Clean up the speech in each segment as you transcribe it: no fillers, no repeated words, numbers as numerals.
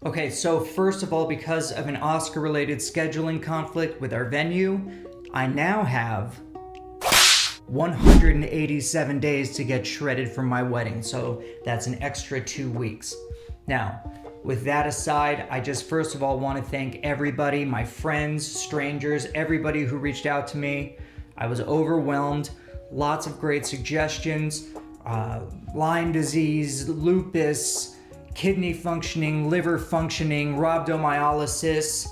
Okay, so first of all, because of an Oscar-related scheduling conflict with our venue, I now have 187 days to get shredded for my wedding, so that's an extra 2 weeks. Now, with that aside, I just first of all want to thank everybody, my friends, strangers, everybody who reached out to me. I was overwhelmed, lots of great suggestions, Lyme disease, lupus, kidney functioning, liver functioning, rhabdomyolysis.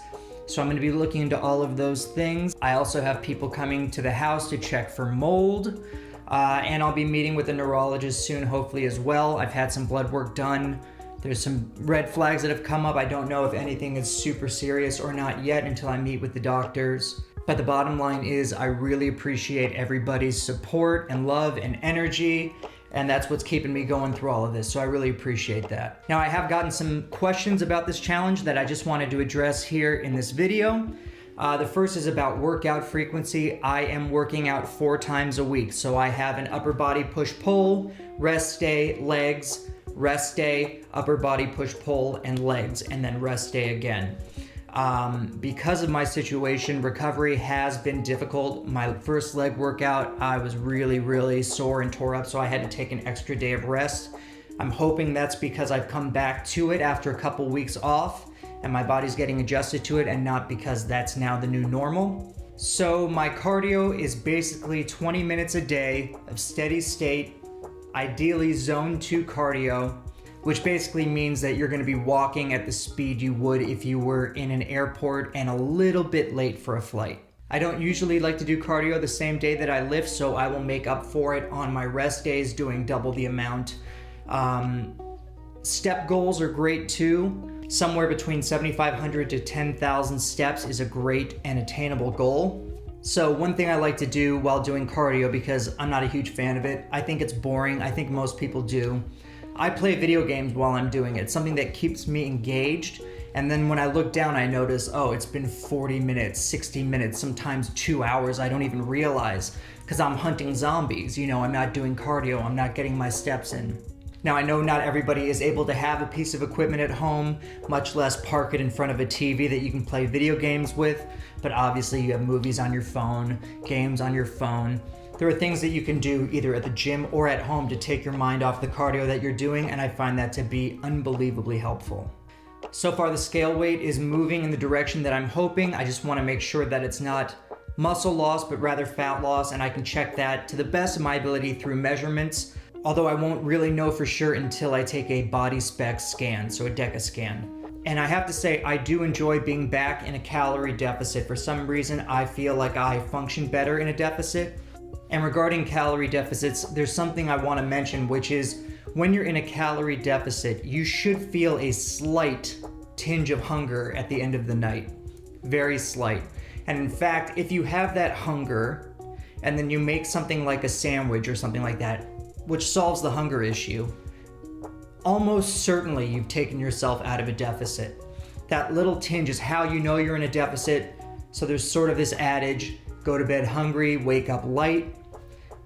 So I'm going to be looking into all of those things. I also have people coming to the house to check for mold. And I'll be meeting with a neurologist soon, hopefully as well. I've had some blood work done. There's some red flags that have come up. I don't know if anything is super serious or not yet until I meet with the doctors. But the bottom line is I really appreciate everybody's support and love and energy. And that's what's keeping me going through all of this. So I really appreciate that. Now, I have gotten some questions about this challenge that I just wanted to address here in this video. The first is about workout frequency. I am working out 4 times a week. So I have an upper body push-pull, rest day, legs, rest day, upper body push-pull, and legs, and then rest day again. Because of my situation, recovery has been difficult. My first leg workout, I was really sore and tore up, so I had to take an extra day of rest. I'm hoping that's because I've come back to it after a couple weeks off and my body's getting adjusted to it, and not because that's now the new normal. So my cardio is basically 20 minutes a day of steady state, ideally zone 2 cardio, which basically means that you're going to be walking at the speed you would if you were in an airport and a little bit late for a flight. I don't usually like to do cardio the same day that I lift, so I will make up for it on my rest days doing double the amount. Step goals are great too. Somewhere between 7,500 to 10,000 steps is a great and attainable goal. So one thing I like to do while doing cardio, because I'm not a huge fan of it, I think it's boring, I think most people do, I play video games while I'm doing it, something that keeps me engaged. And then when I look down, I notice, oh, it's been 40 minutes, 60 minutes, sometimes 2 hours. I don't even realize, because I'm hunting zombies. I'm not doing cardio. I'm not getting my steps in. Now, I know not everybody is able to have a piece of equipment at home, much less park it in front of a TV that you can play video games with. But obviously you have movies on your phone, games on your phone. There are things that you can do either at the gym or at home to take your mind off the cardio that you're doing, and I find that to be unbelievably helpful. So far, the scale weight is moving in the direction that I'm hoping. I just want to make sure that it's not muscle loss, but rather fat loss, and I can check that to the best of my ability through measurements, although I won't really know for sure until I take a body spec scan, so a DECA scan. And I have to say, I do enjoy being back in a calorie deficit. For some reason, I feel like I function better in a deficit. And regarding calorie deficits, there's something I want to mention, which is when you're in a calorie deficit, you should feel a slight tinge of hunger at the end of the night. Very slight. And in fact, if you have that hunger and then you make something like a sandwich or something like that, which solves the hunger issue, almost certainly you've taken yourself out of a deficit. That little tinge is how you know you're in a deficit. So there's sort of this adage, go to bed hungry, wake up light.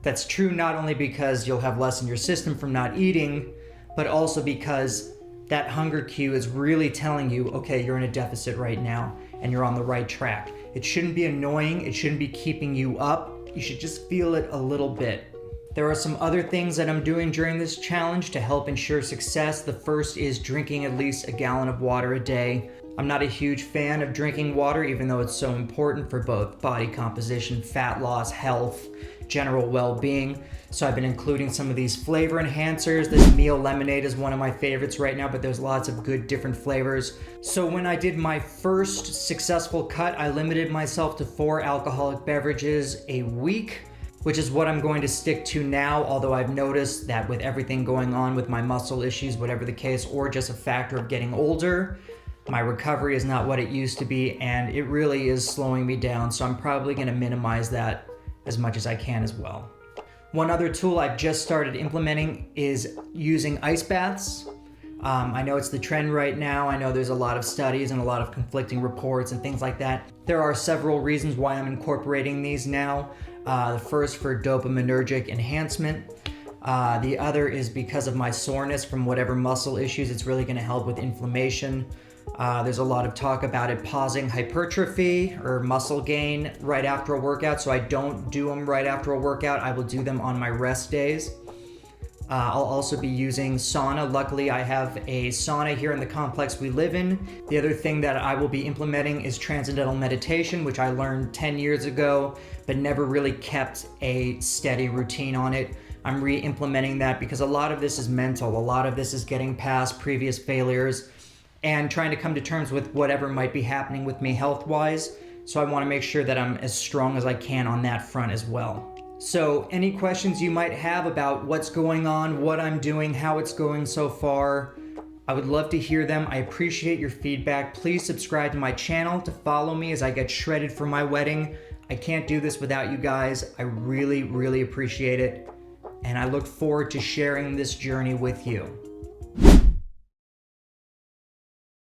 That's true not only because you'll have less in your system from not eating, but also because that hunger cue is really telling you, okay, you're in a deficit right now and you're on the right track. It shouldn't be annoying. It shouldn't be keeping you up. You should just feel it a little bit. There are some other things that I'm doing during this challenge to help ensure success. The first is drinking at least a gallon of water a day. I'm not a huge fan of drinking water, even though it's so important for both body composition, fat loss, health, general well-being. So I've been including some of these flavor enhancers. This meal lemonade is one of my favorites right now, but there's lots of good different flavors. So when I did my first successful cut, I limited myself to 4 alcoholic beverages a week, which is what I'm going to stick to now, although I've noticed that with everything going on with my muscle issues, whatever the case, or just a factor of getting older, my recovery is not what it used to be, and it really is slowing me down, so I'm probably going to minimize that as much as I can as well. One other tool I've just started implementing is using ice baths. I know it's the trend right now. I know there's a lot of studies and a lot of conflicting reports and things like that. There are several reasons why I'm incorporating these now. The first for dopaminergic enhancement. The other is because of my soreness from whatever muscle issues. It's really going to help with inflammation. There's a lot of talk about it pausing hypertrophy or muscle gain right after a workout, so I don't do them right after a workout. I will do them on my rest days. I'll also be using sauna. Luckily, I have a sauna here in the complex we live in. The other thing that I will be implementing is transcendental meditation, which I learned 10 years ago, but never really kept a steady routine on it. I'm re-implementing that because a lot of this is mental. A lot of this is getting past previous failures and trying to come to terms with whatever might be happening with me health-wise. So I want to make sure that I'm as strong as I can on that front as well. So any questions you might have about what's going on, what I'm doing, how it's going so far, I would love to hear them. I appreciate your feedback. Please subscribe to my channel to follow me as I get shredded for my wedding. I can't do this without you guys. I really, really appreciate it. And I look forward to sharing this journey with you.